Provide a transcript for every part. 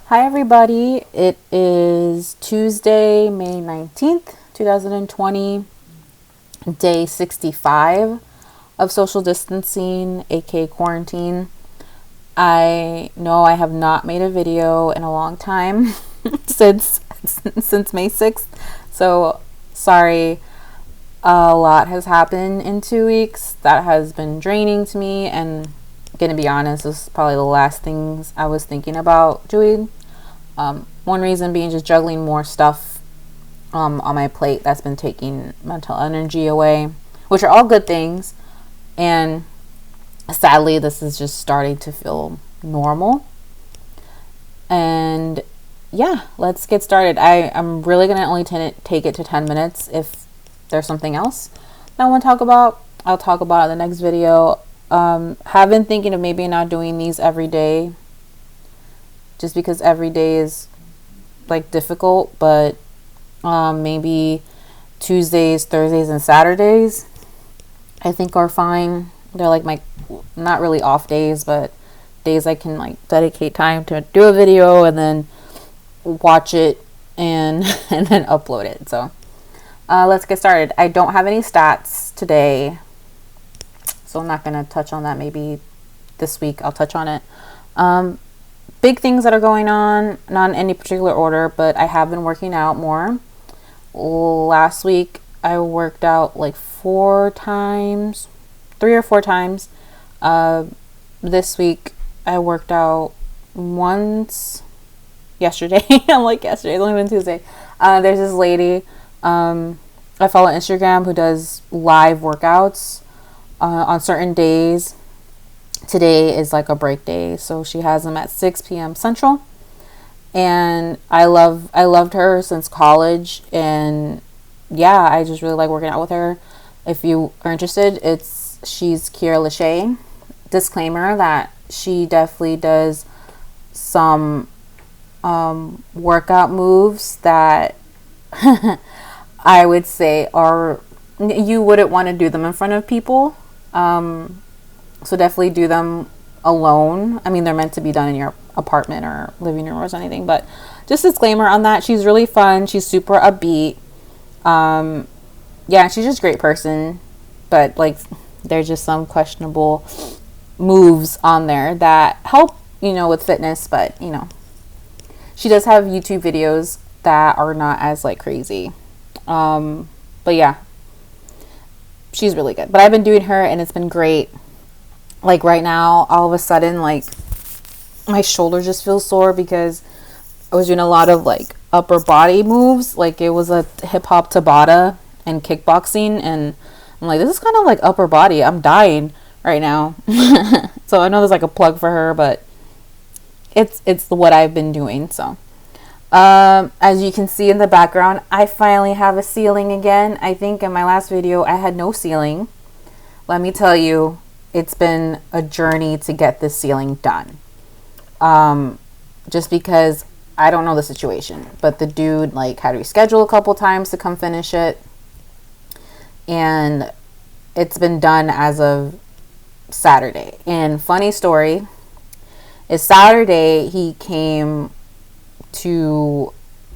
Hi, everybody. It is Tuesday, May 19th, 2020, day 65 of social distancing, aka quarantine. I know I have not made a video in a long time since May 6th. So, sorry. A lot has happened in 2 weeks that has been draining to me, and gonna be honest, this is probably the last things I was thinking about doing. One reason being just juggling more stuff on my plate that's been taking mental energy away, which are all good things. And sadly, this is just starting to feel normal. And yeah, let's get started. I'm really going to only take it to 10 minutes. If there's something else that I want to talk about, I'll talk about it in the next video. Have been thinking of maybe not doing these every day, just because every day is like difficult, but maybe Tuesdays, Thursdays, and Saturdays I think are fine. They're like my not really off days, but days I can like dedicate time to do a video and then watch it and and then upload it. So let's get started. I don't have any stats today, so I'm not going to touch on that. Maybe this week I'll touch on it. Big things that are going on, not in any particular order, but I have been working out more. Last week I worked out like 3 or 4 times. This week I worked out once yesterday. I'm like, yesterday, it's only been Tuesday. There's this lady I follow on Instagram who does live workouts on certain days. Today is like a break day, so she has them at 6 p.m. Central. And I loved her since college, and yeah, I just really like working out with her. If you are interested, she's Kiera Lachey. Disclaimer that she definitely does some workout moves that I would say you wouldn't want to do them in front of people. So definitely do them alone. I mean, they're meant to be done in your apartment or living room or anything, but just disclaimer on that. She's really fun. She's super upbeat. Yeah, she's just a great person, but like there's just some questionable moves on there that help, with fitness, but she does have YouTube videos that are not as like crazy. But yeah, she's really good. But I've been doing her and it's been great. Like right now, all of a sudden, like my shoulder just feels sore because I was doing a lot of like upper body moves. Like it was a hip hop Tabata and kickboxing, and I'm like, this is kind of like upper body. I'm dying right now. So I know there's like a plug for her, but it's what I've been doing. So as you can see in the background, I finally have a ceiling again. I think in my last video I had no ceiling. Let me tell you, it's been a journey to get this ceiling done. Just because I don't know the situation, but the dude like had to reschedule a couple times to come finish it, and it's been done as of Saturday. And funny story is Saturday he came to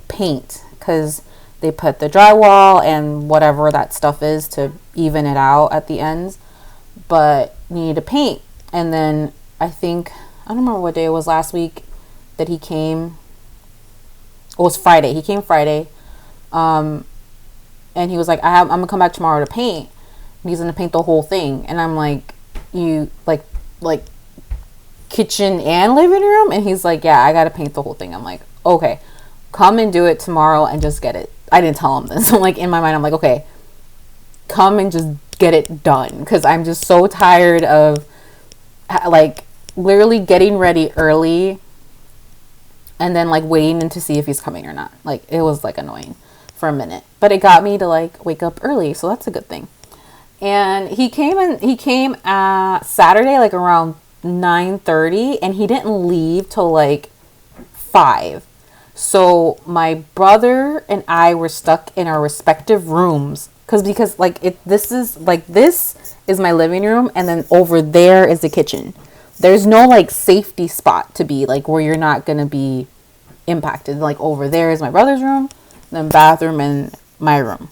paint because they put the drywall and whatever that stuff is to even it out at the ends, but needed to paint. And then I don't remember what day it was last week that he came. It was Friday. He came Friday. And he was like, I'm gonna come back tomorrow to paint. And he's gonna paint the whole thing. And I'm like, you like kitchen and living room? And he's like, yeah, I gotta paint the whole thing. I'm like, okay, come and do it tomorrow and just get it. I didn't tell him this. I'm like, in my mind, I'm like, okay, come and just get it done, because I'm just so tired of like literally getting ready early and then like waiting to see if he's coming or not. Like it was like annoying for a minute, but it got me to like wake up early, so that's a good thing. And he came Saturday like around 9:30, and he didn't leave till like 5. So my brother and I were stuck in our respective rooms because like this is my living room, and then over there is the kitchen. There's no like safety spot to be like where you're not gonna be impacted. Like over there is my brother's room, then bathroom and my room.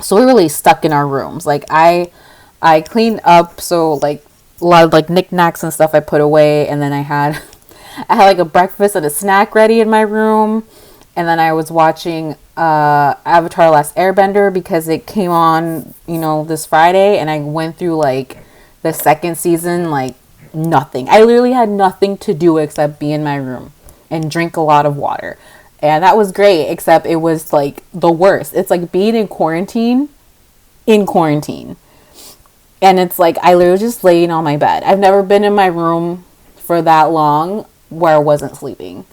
So we're really stuck in our rooms. Like I cleaned up, so like a lot of like knickknacks and stuff I put away, and then I had like a breakfast and a snack ready in my room, and then I was watching Avatar: Last Airbender because it came on, this Friday, and I went through like the second season like nothing. I literally had nothing to do except be in my room and drink a lot of water. And that was great, except it was like the worst. It's like being in quarantine. And it's like I literally just laying on my bed. I've never been in my room for that long where I wasn't sleeping.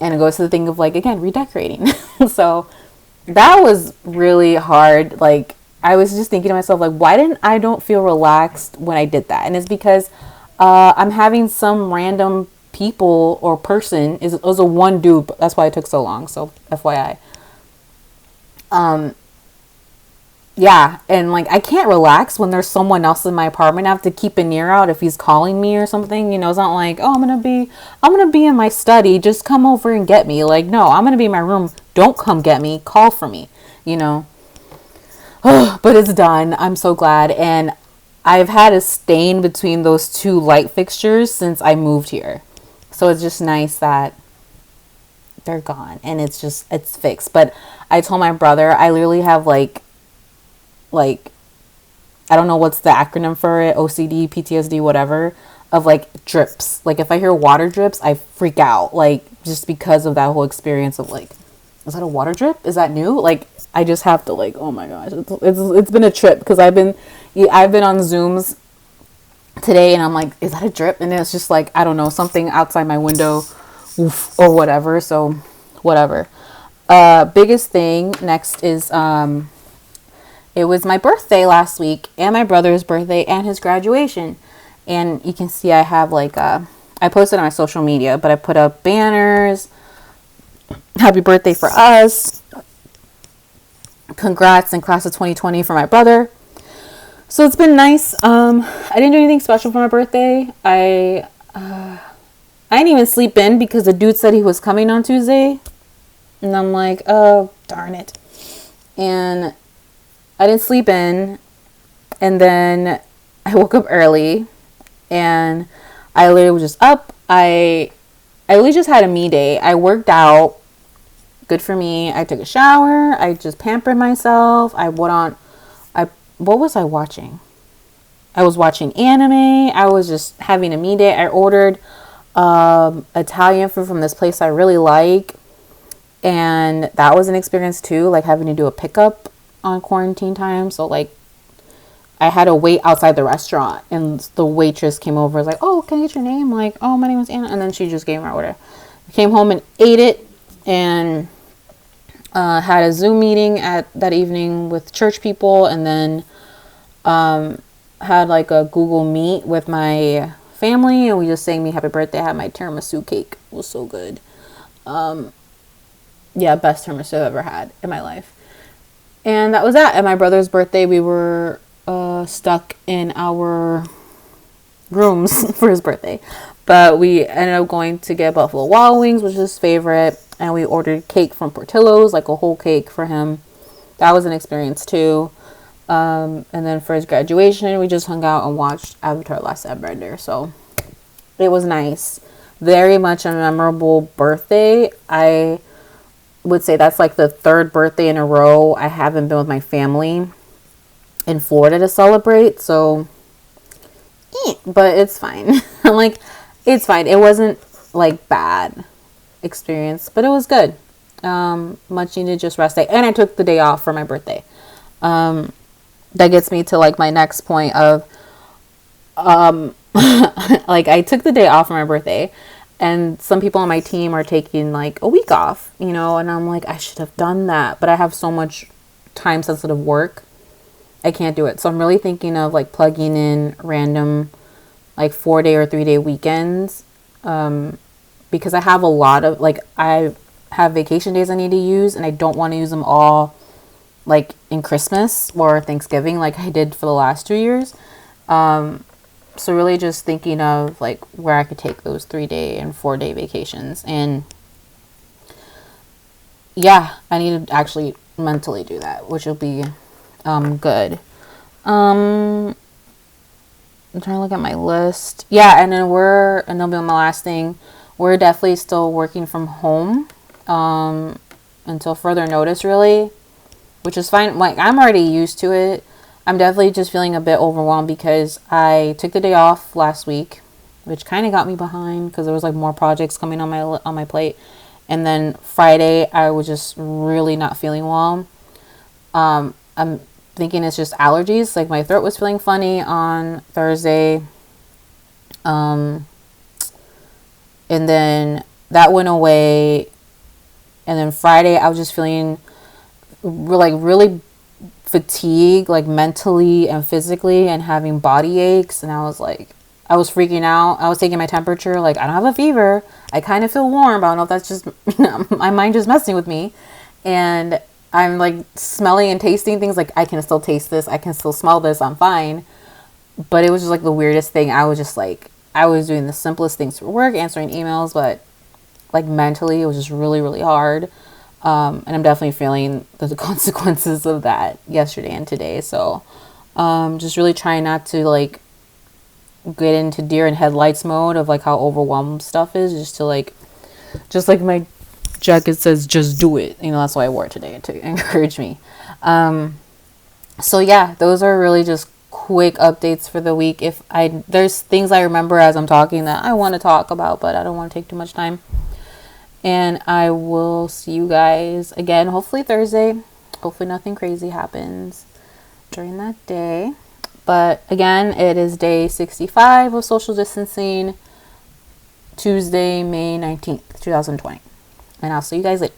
And it goes to the thing of like, again, redecorating. So that was really hard. Like I was just thinking to myself, like, why didn't I don't feel relaxed when I did that? And it's because I'm having some random people or person, it was a one dude, that's why it took so long, so FYI. Yeah, and like I can't relax when there's someone else in my apartment. I have to keep an ear out if he's calling me or something. It's not like, oh, I'm gonna be in my study, just come over and get me. Like, no, I'm gonna be in my room, don't come get me, call for me, But it's done. I'm so glad. And I've had a stain between those two light fixtures since I moved here. So it's just nice that they're gone and it's fixed. But I told my brother, I literally have like I don't know what's the acronym for it, OCD, PTSD, whatever, of like drips. Like if I hear water drips, I freak out, like just because of that whole experience of like, is that a water drip? Is that new? Like I just have to like, oh my gosh, it's been a trip because I've been on Zooms today and I'm like, is that a drip? And it's just like, I don't know, something outside my window or whatever. So whatever. Biggest thing next is it was my birthday last week and my brother's birthday and his graduation. And you can see I have like I posted on my social media, but I put up banners, happy birthday for us, congrats in class of 2020 for my brother. So it's been nice. I didn't do anything special for my birthday. I didn't even sleep in because the dude said he was coming on Tuesday. And I'm like, oh, darn it. And I didn't sleep in. And then I woke up early. And I literally was just up. I literally just had a me day. I worked out. Good for me. I took a shower. I just pampered myself. What was I watching? I was watching anime. I was just having a me day. I ordered Italian food from this place I really like. And that was an experience too, like having to do a pickup on quarantine time. So like I had to wait outside the restaurant and the waitress came over, was like, oh, can I get your name? I'm like, oh, my name is Anna. And then she just gave me my order. I came home and ate it and had a Zoom meeting at that evening with church people, and then had like a Google Meet with my family, and we just sang me happy birthday. I had my tiramisu cake. It was so good. Yeah, best tiramisu I've ever had in my life. And that was that. At my brother's birthday, we were stuck in our rooms for his birthday. But we ended up going to get Buffalo Wild Wings, which is his favorite. And we ordered cake from Portillo's, like a whole cake for him. That was an experience too. And then for his graduation, we just hung out and watched Avatar: Last Airbender. So it was nice. Very much a memorable birthday. I would say that's like the third birthday in a row I haven't been with my family in Florida to celebrate. So, but it's fine. Like, it's fine. It wasn't like bad experience, but it was good. Much needed just rest day. And I took the day off for my birthday. That gets me to like my next point of, like I took the day off for my birthday, and some people on my team are taking like a week off, and I'm like, I should have done that, but I have so much time sensitive work. I can't do it. So I'm really thinking of like plugging in random like 4-day or 3-day weekends. Because I have a lot of like, I have vacation days I need to use, and I don't want to use them all like in Christmas or Thanksgiving like I did for the last 2 years. So really just thinking of like where I could take those 3-day and 4-day vacations. And yeah, I need to actually mentally do that, which will be good. I'm trying to look at my list. Yeah, and and that'll be my last thing. We're definitely still working from home until further notice, really, which is fine. Like, I'm already used to it. I'm definitely just feeling a bit overwhelmed because I took the day off last week, which kind of got me behind because there was like more projects coming on my plate. And then Friday, I was just really not feeling well. I'm thinking it's just allergies. Like, my throat was feeling funny on Thursday. Um, and then that went away. And then Friday, I was just feeling really fatigued, like mentally and physically, and having body aches. And I was freaking out. I was taking my temperature. Like, I don't have a fever. I kind of feel warm, but I don't know if that's just my mind just messing with me. And I'm like smelling and tasting things. Like, I can still taste this. I can still smell this. I'm fine. But it was just like the weirdest thing. I was just like, I was doing the simplest things for work, answering emails, but like mentally, it was just really, really hard. And I'm definitely feeling the consequences of that yesterday and today. So, just really trying not to like get into deer in headlights mode of like how overwhelmed stuff is. Just like my jacket says, just do it. You know, that's why I wore it today to encourage me. So yeah, those are really just quick updates for the week. There's things I remember as I'm talking that I want to talk about, but I don't want to take too much time. And I will see you guys again, hopefully Thursday. Hopefully nothing crazy happens during that day. But again, it is day 65 of social distancing, Tuesday, May 19th, 2020. And I'll see you guys later.